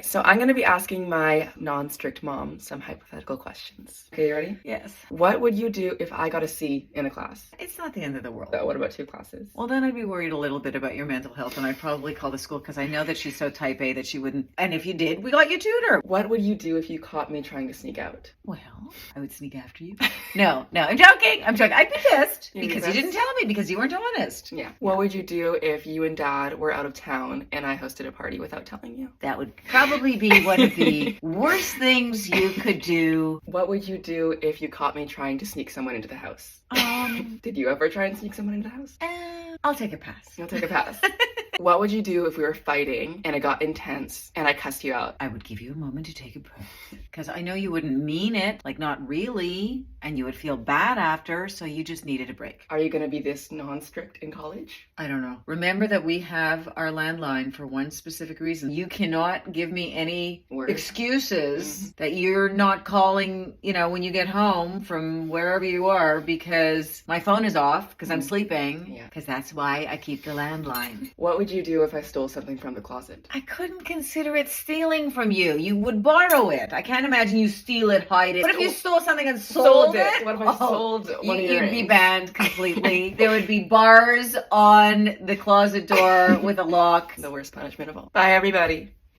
So I'm going to be asking my non-strict mom some hypothetical questions. Okay, you ready? Yes. What would you do if I got a C in a class? It's not the end of the world. So what about 2 classes? Well, then I'd be worried a little bit about your mental health, and I'd probably call the school because I know that she's so type A that she wouldn't. And if you did, we got you tutor. What would you do if you caught me trying to sneak out? Well, I would sneak after you. No, I'm joking. I'd be pissed You'd be because you didn't tell me because you weren't honest. Yeah. What would you do if you and Dad were out of town and I hosted a party without telling you? That would probably be one of the worst things you could do. What would you do if you caught me trying to sneak someone into the house? Did you ever try and sneak someone into the house? I'll take a pass. You'll take a pass. What would you do if we were fighting and it got intense and I cussed you out? I would give you a moment to take a breath because I know you wouldn't mean it, like not really, and you would feel bad after, so you just needed a break. Are you going to be this non-strict in college? I don't know. Remember that we have our landline for one specific reason. You cannot give me any excuses that you're not calling, when you get home from wherever you are because my phone is off because I'm sleeping. Yeah. Because that's why I keep the landline. What would you do if I stole something from the closet? I couldn't consider it stealing from you. You would borrow it. I can't imagine you steal it, hide it. What if you stole something and sold it? What if I sold one of your You'd be rings? banned completely. There would be bars on the closet door with a lock. The worst punishment of all. Bye, everybody.